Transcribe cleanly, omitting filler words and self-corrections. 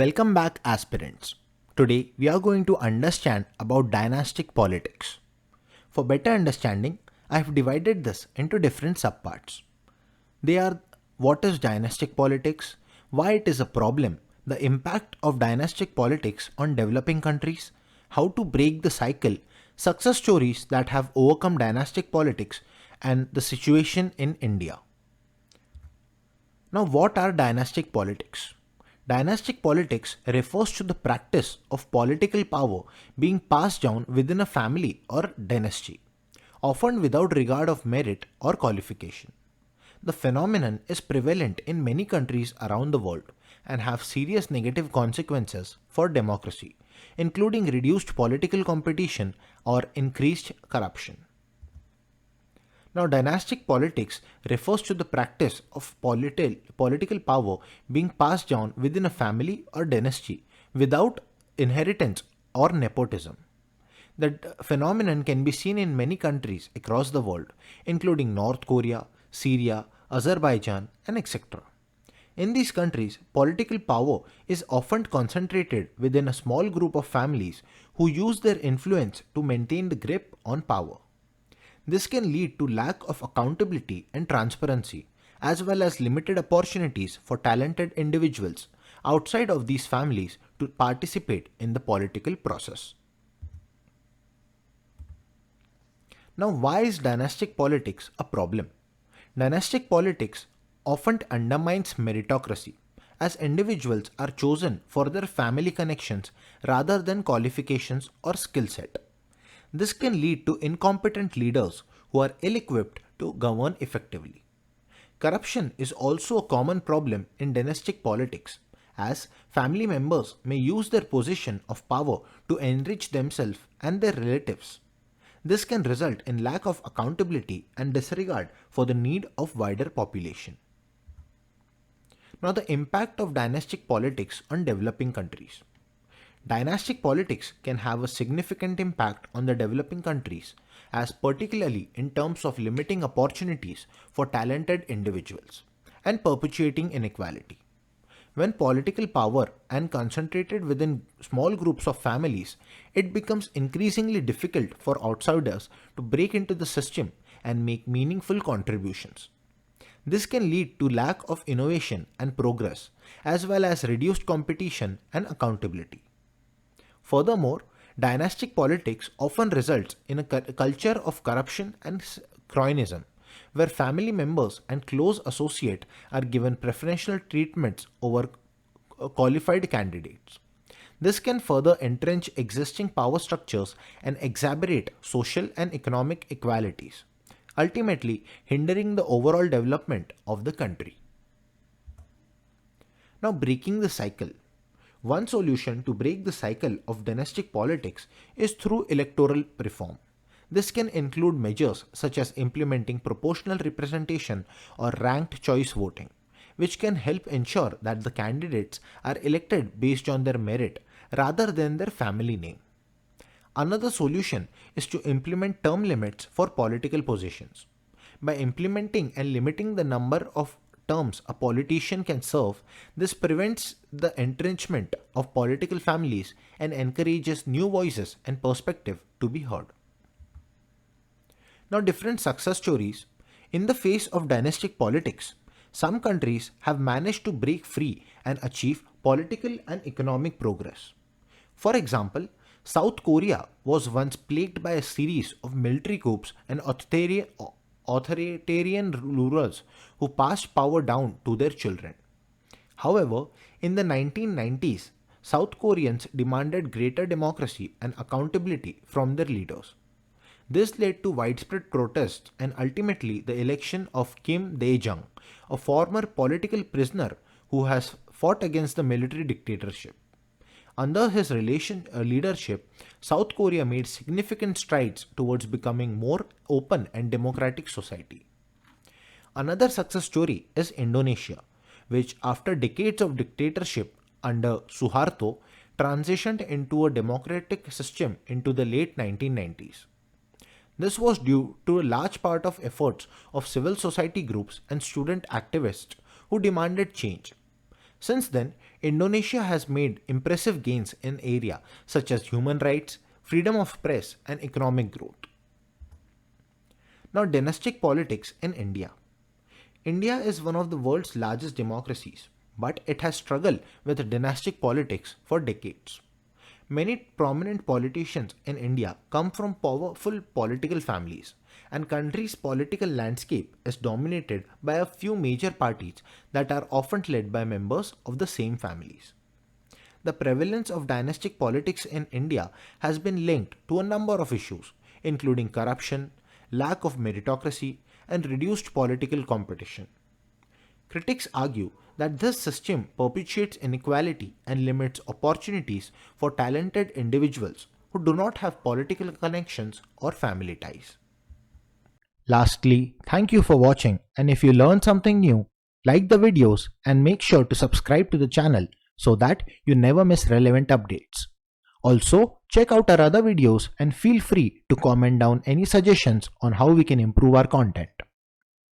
Welcome back, aspirants. Today we are going to understand about dynastic politics. For better understanding, I have divided this into different subparts. They are: what is dynastic politics, why it is a problem, the impact of dynastic politics on developing countries, how to break the cycle, success stories that have overcome dynastic politics, and the situation in India. Now, what are dynastic politics? Dynastic politics refers to the practice of political power being passed down within a family or dynasty, often without regard of merit or qualification. The phenomenon is prevalent in many countries around the world and have serious negative consequences for democracy, including reduced political competition or increased corruption. Now, dynastic politics refers to the practice of political power being passed down within a family or dynasty without inheritance or nepotism. The phenomenon can be seen in many countries across the world, including North Korea, Syria, Azerbaijan, and etc. In these countries, political power is often concentrated within a small group of families who use their influence to maintain the grip on power. This can lead to lack of accountability and transparency, as well as limited opportunities for talented individuals outside of these families to participate in the political process. Now, why is dynastic politics a problem? Dynastic politics often undermines meritocracy, as individuals are chosen for their family connections rather than qualifications or skill set. This can lead to incompetent leaders who are ill-equipped to govern effectively. Corruption is also a common problem in dynastic politics, as family members may use their position of power to enrich themselves and their relatives. This can result in lack of accountability and disregard for the need of wider population. Now, the impact of dynastic politics on developing countries. Dynastic politics can have a significant impact on the developing countries, as particularly in terms of limiting opportunities for talented individuals and perpetuating inequality. When political power is concentrated within small groups of families, it becomes increasingly difficult for outsiders to break into the system and make meaningful contributions. This can lead to lack of innovation and progress, as well as reduced competition and accountability. Furthermore, dynastic politics often results in a culture of corruption and cronyism, where family members and close associates are given preferential treatments over qualified candidates. This can further entrench existing power structures and exacerbate social and economic inequalities, ultimately hindering the overall development of the country. Now, breaking the cycle. One solution to break the cycle of dynastic politics is through electoral reform. This can include measures such as implementing proportional representation or ranked choice voting, which can help ensure that the candidates are elected based on their merit rather than their family name. Another solution is to implement term limits for political positions. By implementing and limiting the number of terms a politician can serve, this prevents the entrenchment of political families and encourages new voices and perspectives to be heard. Now, different success stories. In the face of dynastic politics, some countries have managed to break free and achieve political and economic progress. For example, South Korea was once plagued by a series of military coups and authoritarian rulers who passed power down to their children. However, in the 1990s, South Koreans demanded greater democracy and accountability from their leaders. This led to widespread protests and ultimately the election of Kim Dae-jung, a former political prisoner who has fought against the military dictatorship. Under his leadership, South Korea made significant strides towards becoming more open and democratic society. Another success story is Indonesia, which after decades of dictatorship under Suharto transitioned into a democratic system into the late 1990s. This was due to a large part of efforts of civil society groups and student activists who demanded change. Since then, Indonesia has made impressive gains in areas such as human rights, freedom of press, and economic growth. Now, dynastic politics in India. India is one of the world's largest democracies, but it has struggled with dynastic politics for decades. Many prominent politicians in India come from powerful political families, and country's political landscape is dominated by a few major parties that are often led by members of the same families. The prevalence of dynastic politics in India has been linked to a number of issues, including corruption, lack of meritocracy, and reduced political competition. Critics argue that this system perpetuates inequality and limits opportunities for talented individuals who do not have political connections or family ties. Lastly, thank you for watching, and if you learned something new, like the videos and make sure to subscribe to the channel so that you never miss relevant updates. Also, check out our other videos and feel free to comment down any suggestions on how we can improve our content.